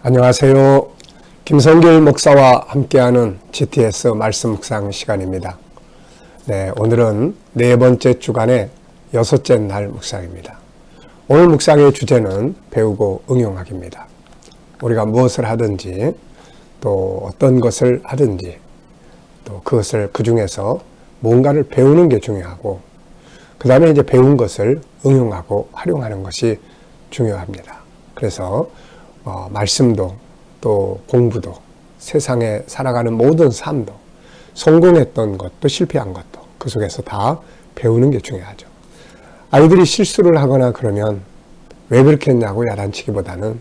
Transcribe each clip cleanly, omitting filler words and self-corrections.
안녕하세요. 김성길 목사와 함께하는 GTS 말씀 묵상 시간입니다. 네, 오늘은 네 번째 주간의 여섯째 날 묵상입니다. 오늘 묵상의 주제는 배우고 응용하기입니다. 우리가 무엇을 하든지 또 어떤 것을 하든지 또 그것을 그 중에서 뭔가를 배우는 게 중요하고 그 다음에 이제 배운 것을 응용하고 활용하는 것이 중요합니다. 그래서 말씀도 또 공부도 세상에 살아가는 모든 삶도 성공했던 것도 실패한 것도 그 속에서 다 배우는 게 중요하죠. 아이들이 실수를 하거나 그러면 왜 그렇게 했냐고 야단치기보다는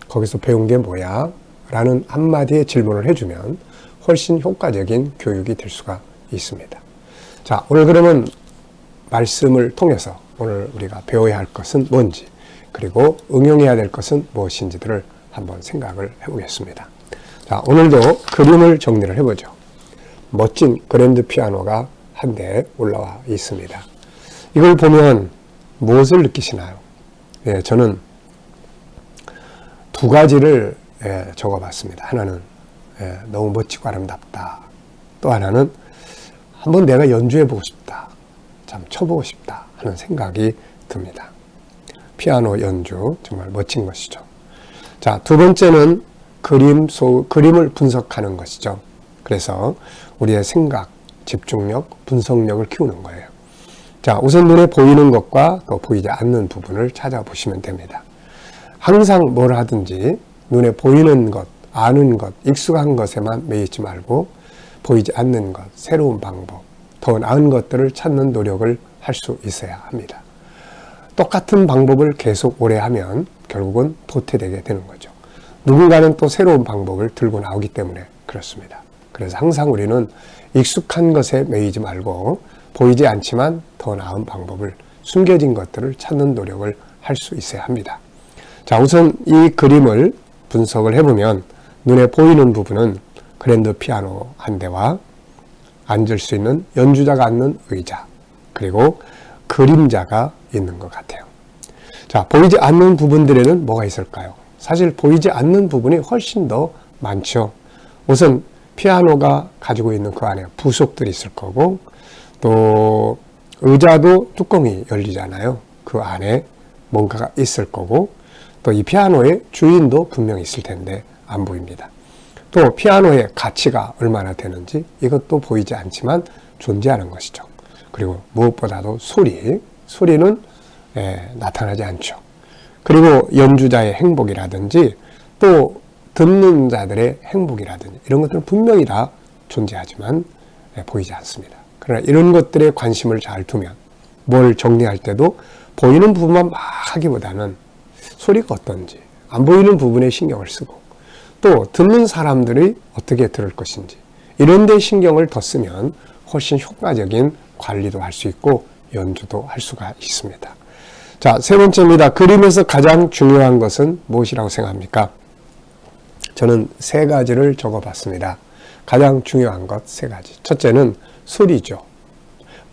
거기서 배운 게 뭐야? 라는 한마디의 질문을 해주면 훨씬 효과적인 교육이 될 수가 있습니다. 자, 오늘 그러면 말씀을 통해서 오늘 우리가 배워야 할 것은 뭔지 그리고 응용해야 될 것은 무엇인지들을 한번 생각을 해보겠습니다. 자, 오늘도 그림을 정리를 해보죠. 멋진 그랜드 피아노가 한 대 올라와 있습니다. 이걸 보면 무엇을 느끼시나요? 예, 저는 두 가지를 적어봤습니다. 하나는 너무 멋지고 아름답다. 또 하나는 한번 내가 연주해보고 싶다. 참 쳐보고 싶다 하는 생각이 듭니다. 피아노 연주 정말 멋진 것이죠. 자, 두 번째는 그림을 분석하는 것이죠. 그래서 우리의 생각, 집중력, 분석력을 키우는 거예요. 자, 우선 눈에 보이는 것과 또 보이지 않는 부분을 찾아보시면 됩니다. 항상 뭘 하든지 눈에 보이는 것, 아는 것, 익숙한 것에만 매이지 말고 보이지 않는 것, 새로운 방법, 더 나은 것들을 찾는 노력을 할 수 있어야 합니다. 똑같은 방법을 계속 오래 하면 결국은 도태되게 되는 거죠. 누군가는 또 새로운 방법을 들고 나오기 때문에 그렇습니다. 그래서 항상 우리는 익숙한 것에 매이지 말고 보이지 않지만 더 나은 방법을, 숨겨진 것들을 찾는 노력을 할 수 있어야 합니다. 자, 우선 이 그림을 분석을 해보면 눈에 보이는 부분은 그랜드 피아노 한 대와 앉을 수 있는 연주자가 앉는 의자, 그리고 그림자가 있는 것 같아요. 자, 보이지 않는 부분들에는 뭐가 있을까요? 사실 보이지 않는 부분이 훨씬 더 많죠. 우선 피아노가 가지고 있는 그 안에 부속들이 있을 거고, 또 의자도 뚜껑이 열리잖아요. 그 안에 뭔가가 있을 거고, 또 이 피아노의 주인도 분명히 있을 텐데 안 보입니다. 또 피아노의 가치가 얼마나 되는지 이것도 보이지 않지만 존재하는 것이죠. 그리고 무엇보다도 소리는 나타나지 않죠. 그리고 연주자의 행복이라든지 또 듣는 자들의 행복이라든지 이런 것들은 분명히 다 존재하지만 보이지 않습니다. 그러나 이런 것들에 관심을 잘 두면 뭘 정리할 때도 보이는 부분만 막 하기보다는 소리가 어떤지 안 보이는 부분에 신경을 쓰고 또 듣는 사람들이 어떻게 들을 것인지 이런 데 신경을 더 쓰면 훨씬 효과적인 관리도 할 수 있고 연주도 할 수가 있습니다. 자, 세 번째입니다. 그림에서 가장 중요한 것은 무엇이라고 생각합니까? 저는 세 가지를 적어봤습니다. 가장 중요한 것 세 가지. 첫째는 소리죠.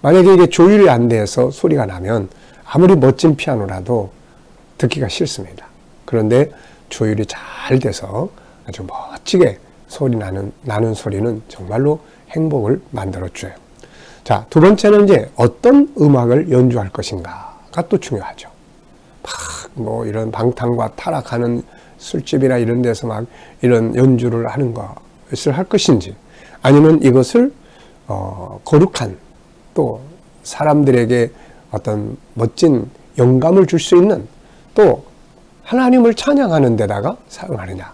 만약에 이게 조율이 안 돼서 소리가 나면 아무리 멋진 피아노라도 듣기가 싫습니다. 그런데 조율이 잘 돼서 아주 멋지게 나는 소리는 정말로 행복을 만들어줘요. 자, 두 번째는 이제 어떤 음악을 연주할 것인가가 또 중요하죠. 막 이런 방탕과 타락하는 술집이나 이런 데서 막 이런 연주를 하는 것을 할 것인지 아니면 이것을 거룩한 또 사람들에게 어떤 멋진 영감을 줄 수 있는 또 하나님을 찬양하는 데다가 사용하느냐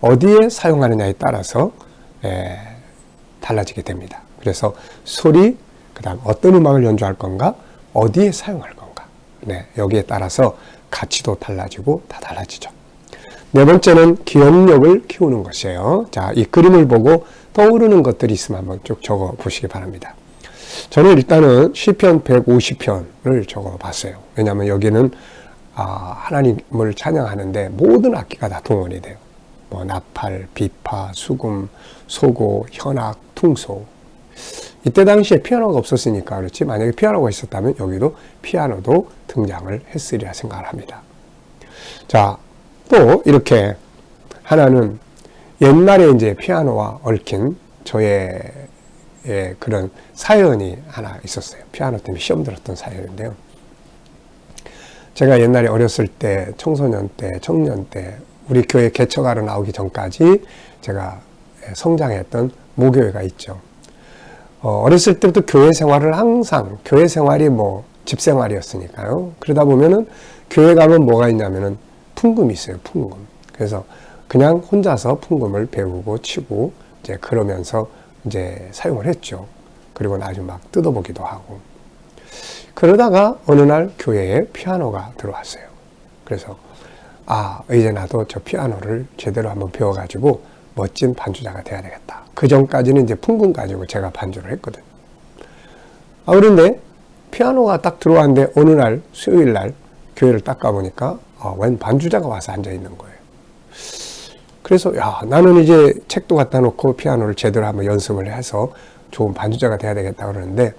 어디에 사용하느냐에 따라서 달라지게 됩니다. 그래서 소리, 그 다음 어떤 음악을 연주할 건가, 어디에 사용할 건가. 네, 여기에 따라서 가치도 달라지고 다 달라지죠. 네 번째는 기억력을 키우는 것이에요. 자, 이 그림을 보고 떠오르는 것들이 있으면 한번 쭉 적어 보시기 바랍니다. 저는 일단은 시편 150편을 적어 봤어요. 왜냐하면 여기는 하나님을 찬양하는데 모든 악기가 다 동원이 돼요. 나팔, 비파, 수금, 소고, 현악, 퉁소. 이때 당시에 피아노가 없었으니까 그렇지 만약에 피아노가 있었다면 여기도 피아노도 등장을 했으리라 생각을 합니다. 자, 또 이렇게 하나는 옛날에 이제 피아노와 얽힌 저의 그런 사연이 하나 있었어요. 피아노 때문에 시험 들었던 사연인데요. 제가 옛날에 어렸을 때, 청소년 때, 청년 때, 우리 교회 개척하러 나오기 전까지 제가 성장했던 모교회가 있죠. 어렸을 때부터 교회 생활을 항상, 교회 생활이 뭐 집생활이었으니까요. 그러다 보면은 교회 가면 뭐가 있냐면은 풍금이 있어요, 풍금. 그래서 그냥 혼자서 풍금을 배우고 치고 이제 그러면서 이제 사용을 했죠. 그리고 나중에 막 뜯어보기도 하고. 그러다가 어느 날 교회에 피아노가 들어왔어요. 그래서 이제 나도 저 피아노를 제대로 한번 배워가지고 멋진 반주자가 돼야 되겠다. 그 전까지는 이제 풍금 가지고 제가 반주를 했거든요. 그런데 피아노가 딱 들어왔는데 어느 날 수요일 날 교회를 딱 가보니까 웬 반주자가 와서 앉아 있는 거예요. 그래서 나는 이제 책도 갖다 놓고 피아노를 제대로 한번 연습을 해서 좋은 반주자가 돼야 되겠다 그러는데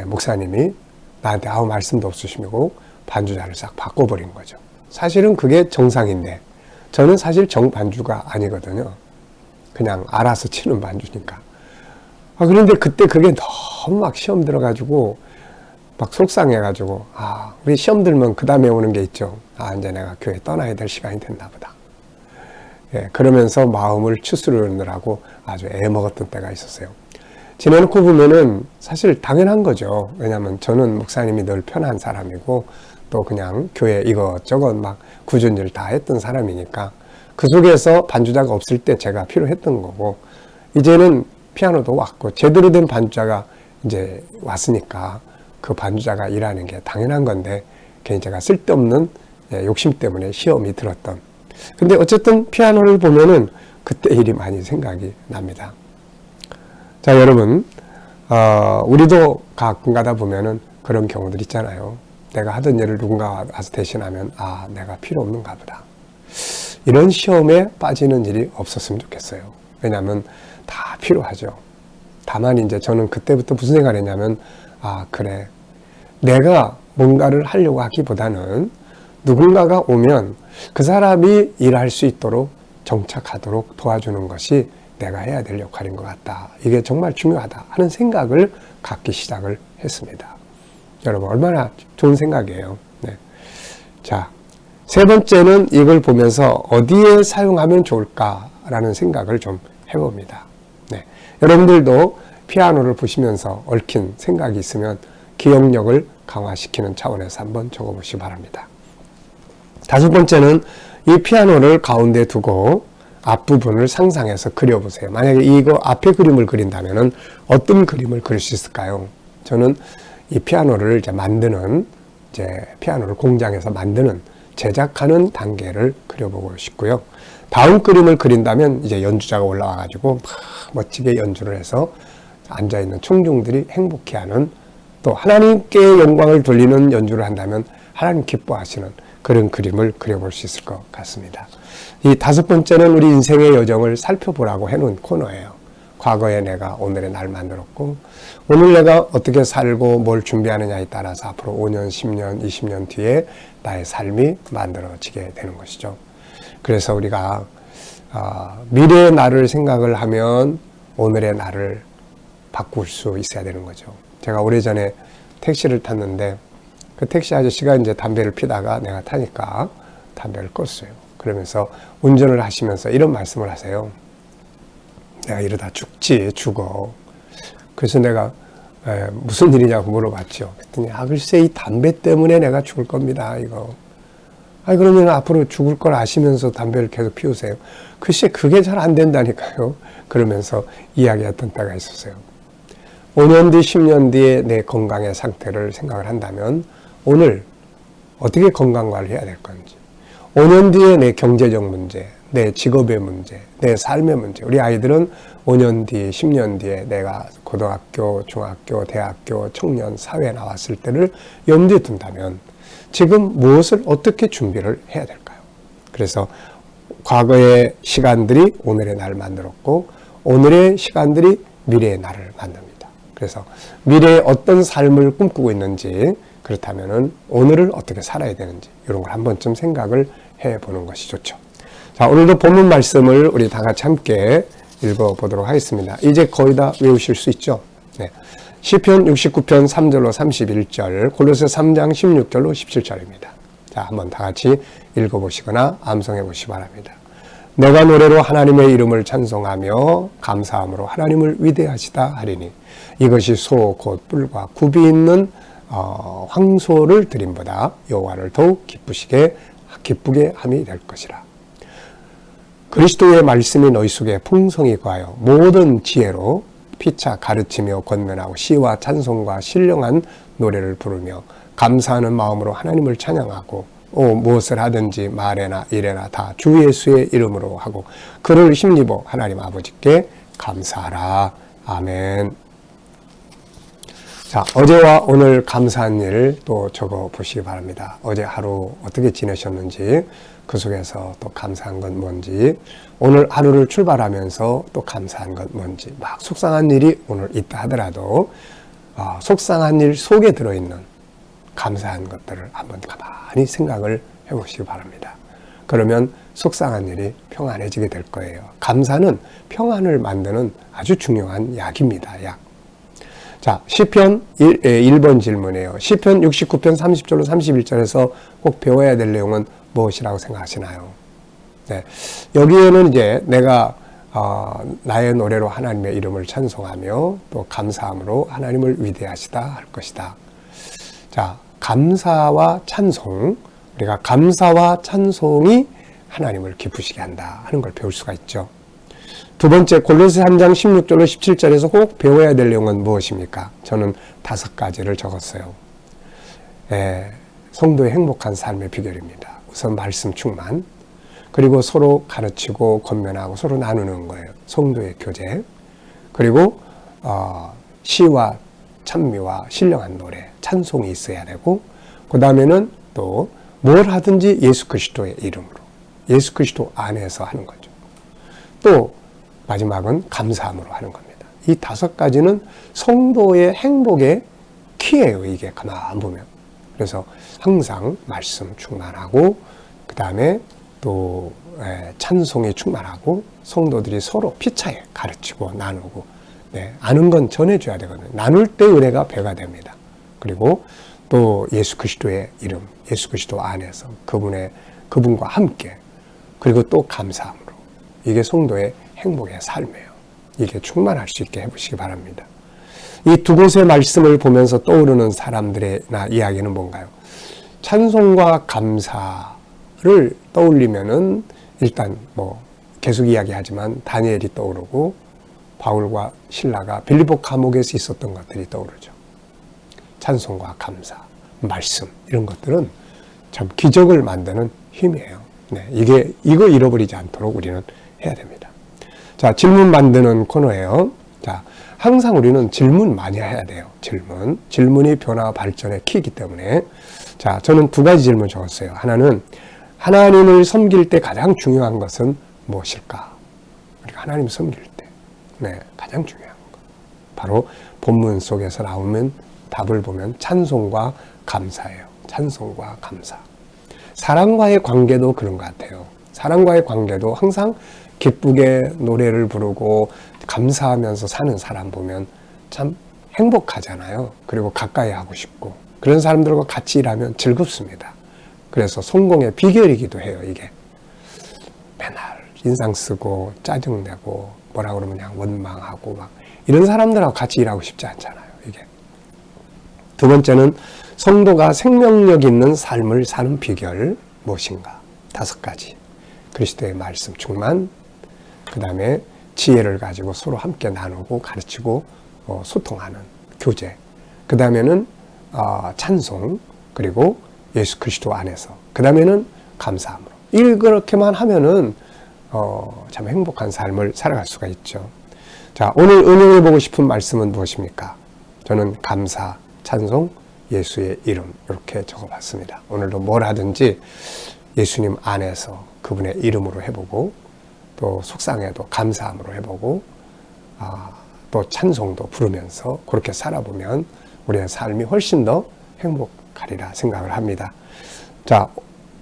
목사님이 나한테 아무 말씀도 없으시고 반주자를 싹 바꿔버린 거죠. 사실은 그게 정상인데 저는 사실 정반주가 아니거든요. 그냥 알아서 치는 반주니까. 그런데 그때 그게 너무 막 시험 들어가지고 막 속상해가지고 우리 시험 들면 그 다음에 오는 게 있죠. 이제 내가 교회 떠나야 될 시간이 됐나 보다. 그러면서 마음을 추스르느라고 아주 애먹었던 때가 있었어요. 지내놓고 보면은 사실 당연한 거죠. 왜냐하면 저는 목사님이 늘 편한 사람이고 또 그냥 교회 이것저것 막 구준일 다 했던 사람이니까 그 속에서 반주자가 없을 때 제가 필요했던 거고 이제는 피아노도 왔고 제대로 된 반주자가 이제 왔으니까 그 반주자가 일하는 게 당연한 건데 괜히 제가 쓸데없는 욕심 때문에 시험이 들었던. 근데 어쨌든 피아노를 보면은 그때 일이 많이 생각이 납니다. 자, 여러분, 우리도 가끔 가다 보면은 그런 경우들 있잖아요. 내가 하던 일을 누군가 와서 대신하면 내가 필요 없는가 보다. 이런 시험에 빠지는 일이 없었으면 좋겠어요. 왜냐하면 다 필요하죠. 다만 이제 저는 그때부터 무슨 생각을 했냐면 그래, 내가 뭔가를 하려고 하기보다는 누군가가 오면 그 사람이 일할 수 있도록 정착하도록 도와주는 것이 내가 해야 될 역할인 것 같다. 이게 정말 중요하다 하는 생각을 갖기 시작을 했습니다. 여러분 얼마나 좋은 생각이에요. 네. 자, 세 번째는 이걸 보면서 어디에 사용하면 좋을까라는 생각을 좀 해봅니다. 네. 여러분들도 피아노를 보시면서 얽힌 생각이 있으면 기억력을 강화시키는 차원에서 한번 적어보시기 바랍니다. 다섯 번째는 이 피아노를 가운데 두고 앞부분을 상상해서 그려보세요. 만약에 이거 앞에 그림을 그린다면 어떤 그림을 그릴 수 있을까요? 저는 이 피아노를 이제 만드는, 피아노를 공장에서 만드는, 제작하는 단계를 그려보고 싶고요. 다음 그림을 그린다면 이제 연주자가 올라와가지고 막 멋지게 연주를 해서 앉아있는 청중들이 행복해하는, 또 하나님께 영광을 돌리는 연주를 한다면 하나님 기뻐하시는 그런 그림을 그려볼 수 있을 것 같습니다. 이 다섯 번째는 우리 인생의 여정을 살펴보라고 해놓은 코너예요. 과거에 내가 오늘의 날 만들었고 오늘 내가 어떻게 살고 뭘 준비하느냐에 따라서 앞으로 5년, 10년, 20년 뒤에 나의 삶이 만들어지게 되는 것이죠. 그래서 우리가 미래의 나를 생각을 하면 오늘의 나를 바꿀 수 있어야 되는 거죠. 제가 오래전에 택시를 탔는데 그 택시 아저씨가 이제 담배를 피다가 내가 타니까 담배를 껐어요. 그러면서 운전을 하시면서 이런 말씀을 하세요. 내가 이러다 죽어. 그래서 내가 무슨 일이냐고 물어봤죠. 그랬더니 글쎄 이 담배 때문에 내가 죽을 겁니다. 이거. 그러면 앞으로 죽을 걸 아시면서 담배를 계속 피우세요. 글쎄 그게 잘 안 된다니까요. 그러면서 이야기했던 때가 있었어요. 5년 뒤, 10년 뒤에 내 건강의 상태를 생각을 한다면 오늘 어떻게 건강관리를 해야 될 건지, 5년 뒤에 내 경제적 문제, 내 직업의 문제, 내 삶의 문제. 우리 아이들은 5년 뒤, 10년 뒤에 내가 고등학교, 중학교, 대학교, 청년, 사회에 나왔을 때를 염두에 둔다면 지금 무엇을 어떻게 준비를 해야 될까요? 그래서 과거의 시간들이 오늘의 나를 만들었고 오늘의 시간들이 미래의 나를 만듭니다. 그래서 미래에 어떤 삶을 꿈꾸고 있는지, 그렇다면 오늘을 어떻게 살아야 되는지 이런 걸 한 번쯤 생각을 해보는 것이 좋죠. 자, 오늘도 본문 말씀을 우리 다 같이 함께 읽어보도록 하겠습니다. 이제 거의 다 외우실 수 있죠? 네. 시편 69편 3절로 31절, 골로새 3장 16절로 17절입니다. 자, 한번 다 같이 읽어보시거나 암송해 보시기 바랍니다. 내가 노래로 하나님의 이름을 찬송하며 감사함으로 하나님을 위대하시다 하리니 이것이 소 곧 뿔과 굽이 있는 황소를 드림보다 여호와를 더욱 기쁘게 함이 될 것이라. 그리스도의 말씀이 너희 속에 풍성히 거하여 모든 지혜로 피차 가르치며 권면하고 시와 찬송과 신령한 노래를 부르며 감사하는 마음으로 하나님을 찬양하고 무엇을 하든지 말에나 일에나 다 주 예수의 이름으로 하고 그를 힘입어 하나님 아버지께 감사하라. 아멘. 자, 어제와 오늘 감사한 일을 또 적어 보시기 바랍니다. 어제 하루 어떻게 지내셨는지, 그 속에서 또 감사한 건 뭔지, 오늘 하루를 출발하면서 또 감사한 건 뭔지, 막 속상한 일이 오늘 있다 하더라도 속상한 일 속에 들어있는 감사한 것들을 한번 가만히 생각을 해보시기 바랍니다. 그러면 속상한 일이 평안해지게 될 거예요. 감사는 평안을 만드는 아주 중요한 약입니다. 약. 자, 시편 1번 질문이에요. 시편 69편 30절로 31절에서 꼭 배워야 될 내용은 무엇이라고 생각하시나요? 네, 여기에는 이제 내가 나의 노래로 하나님의 이름을 찬송하며 또 감사함으로 하나님을 위대하시다 할 것이다. 자, 감사와 찬송, 우리가 감사와 찬송이 하나님을 기쁘시게 한다 하는 걸 배울 수가 있죠. 두 번째, 골로새 3장 16절로 17절에서 꼭 배워야 될 내용은 무엇입니까? 저는 5가지를 적었어요. 성도의 행복한 삶의 비결입니다. 우선 말씀 충만, 그리고 서로 가르치고 권면하고 서로 나누는 거예요. 성도의 교제, 그리고 시와 찬미와 신령한 노래, 찬송이 있어야 되고, 그 다음에는 또 뭘 하든지 예수 그리스도의 이름으로, 예수 그리스도 안에서 하는 거죠. 또 마지막은 감사함으로 하는 겁니다. 이 5가지는 성도의 행복의 키예요. 이게 가만 보면. 그래서 항상 말씀 충만하고, 그 다음에 또 찬송이 충만하고, 성도들이 서로 피차에 가르치고 나누고, 아는 건 전해줘야 되거든요. 나눌 때 은혜가 배가 됩니다. 그리고 또 예수 그리스도의 이름, 예수 그리스도 안에서 그분과 함께, 그리고 또 감사함으로. 이게 성도의 행복의 삶이에요. 이게 충만할 수 있게 해보시기 바랍니다. 이 두 곳의 말씀을 보면서 떠오르는 사람들의 이야기는 뭔가요? 찬송과 감사를 떠올리면은 일단 계속 이야기하지만 다니엘이 떠오르고 바울과 실라가 빌립보 감옥에서 있었던 것들이 떠오르죠. 찬송과 감사, 말씀 이런 것들은 참 기적을 만드는 힘이에요. 이거 잃어버리지 않도록 우리는 해야 됩니다. 자, 질문 만드는 코너예요. 자, 항상 우리는 질문 많이 해야 돼요. 질문이 변화 발전의 키이기 때문에. 자, 저는 2가지 질문 적었어요. 하나는 하나님을 섬길 때 가장 중요한 것은 무엇일까? 우리가 하나님을 섬길 때 가장 중요한 것. 바로 본문 속에서 나오면 답을 보면 찬송과 감사예요. 찬송과 감사. 사랑과의 관계도 그런 것 같아요. 사랑과의 관계도 항상 기쁘게 노래를 부르고 감사하면서 사는 사람 보면 참 행복하잖아요. 그리고 가까이 하고 싶고 그런 사람들과 같이 일하면 즐겁습니다. 그래서 성공의 비결이기도 해요. 이게 맨날 인상 쓰고 짜증내고 뭐라 그러면 그냥 원망하고 막 이런 사람들하고 같이 일하고 싶지 않잖아요. 이게 두 번째는 성도가 생명력 있는 삶을 사는 비결 무엇인가? 5가지. 그리스도의 말씀 충만, 그 다음에 지혜를 가지고 서로 함께 나누고 가르치고 소통하는 교제, 그 다음에는 찬송, 그리고 예수 그리스도 안에서, 그 다음에는 감사함으로. 이렇게만 하면은 참 행복한 삶을 살아갈 수가 있죠. 자, 오늘 응용해 보고 싶은 말씀은 무엇입니까? 저는 감사, 찬송, 예수의 이름 이렇게 적어봤습니다. 오늘도 뭘 하든지 예수님 안에서 그분의 이름으로 해보고 또 속상해도 감사함으로 해보고 또 찬송도 부르면서 그렇게 살아보면 우리의 삶이 훨씬 더 행복하리라 생각을 합니다. 자,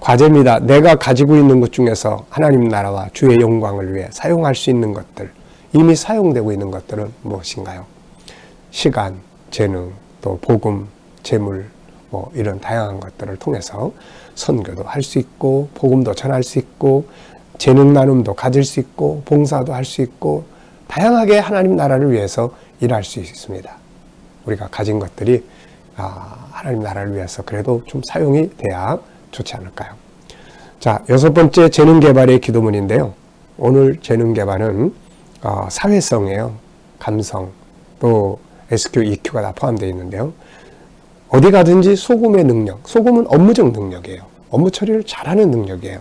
과제입니다. 내가 가지고 있는 것 중에서 하나님 나라와 주의 영광을 위해 사용할 수 있는 것들, 이미 사용되고 있는 것들은 무엇인가요? 시간, 재능, 또 복음, 재물, 이런 다양한 것들을 통해서 선교도 할 수 있고, 복음도 전할 수 있고, 재능 나눔도 가질 수 있고, 봉사도 할 수 있고, 다양하게 하나님 나라를 위해서 일할 수 있습니다. 우리가 가진 것들이 하나님 나라를 위해서 그래도 좀 사용이 돼야 좋지 않을까요? 자, 6번째 재능 개발의 기도문인데요. 오늘 재능 개발은 사회성이에요. 감성, 또 SQ, EQ가 다 포함되어 있는데요. 어디 가든지 소금의 능력, 소금은 업무적 능력이에요. 업무 처리를 잘하는 능력이에요.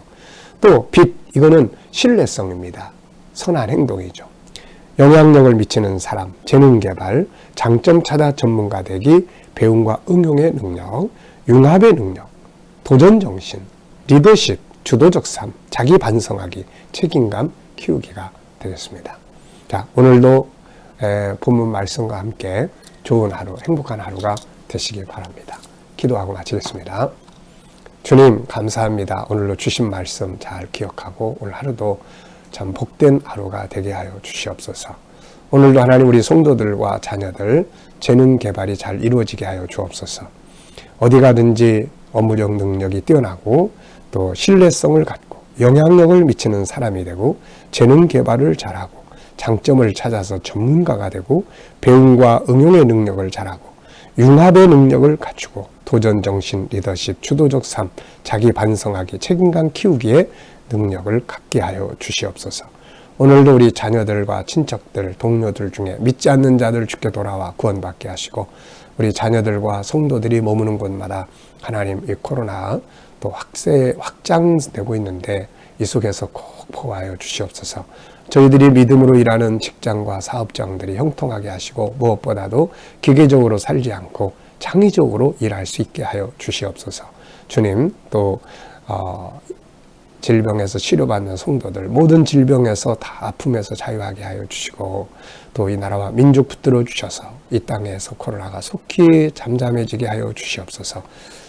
또 빛, 이거는 신뢰성입니다. 선한 행동이죠. 영향력을 미치는 사람, 재능 개발, 장점 찾아 전문가 되기, 배움과 응용의 능력, 융합의 능력, 도전 정신, 리더십, 주도적 삶, 자기 반성하기, 책임감 키우기가 되겠습니다. 자, 오늘도 본문 말씀과 함께 좋은 하루, 행복한 하루가 되시길 바랍니다. 기도하고 마치겠습니다. 주님, 감사합니다. 오늘로 주신 말씀 잘 기억하고 오늘 하루도 참 복된 하루가 되게 하여 주시옵소서. 오늘도 하나님 우리 성도들과 자녀들 재능 개발이 잘 이루어지게 하여 주옵소서. 어디 가든지 업무적 능력이 뛰어나고 또 신뢰성을 갖고 영향력을 미치는 사람이 되고 재능 개발을 잘하고 장점을 찾아서 전문가가 되고 배움과 응용의 능력을 잘하고 융합의 능력을 갖추고 도전정신, 리더십, 주도적 삶, 자기 반성하기, 책임감 키우기의 능력을 갖게 하여 주시옵소서. 오늘도 우리 자녀들과 친척들, 동료들 중에 믿지 않는 자들 주께 돌아와 구원받게 하시고 우리 자녀들과 성도들이 머무는 곳마다 하나님 이 코로나 또 확장되고 있는데 이 속에서 꼭 보호하여 주시옵소서. 저희들이 믿음으로 일하는 직장과 사업장들이 형통하게 하시고 무엇보다도 기계적으로 살지 않고 창의적으로 일할 수 있게 하여 주시옵소서. 주님, 또 질병에서 치료받는 성도들 모든 질병에서 다 아픔에서 자유하게 하여 주시고 또 이 나라와 민족 붙들어 주셔서 이 땅에서 코로나가 속히 잠잠해지게 하여 주시옵소서.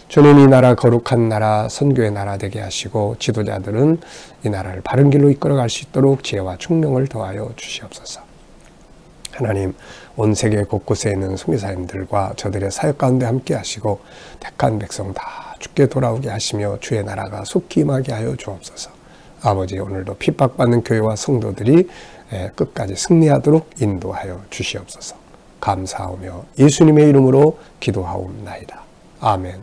주님, 이 나라 거룩한 나라, 선교의 나라 되게 하시고 지도자들은 이 나라를 바른 길로 이끌어갈 수 있도록 지혜와 총명을 더하여 주시옵소서. 하나님, 온 세계 곳곳에 있는 선교사님들과 저들의 사역 가운데 함께 하시고 택한 백성 다 주께 돌아오게 하시며 주의 나라가 속히 임하게 하여 주옵소서. 아버지, 오늘도 핍박받는 교회와 성도들이 끝까지 승리하도록 인도하여 주시옵소서. 감사하며 예수님의 이름으로 기도하옵나이다. 아멘.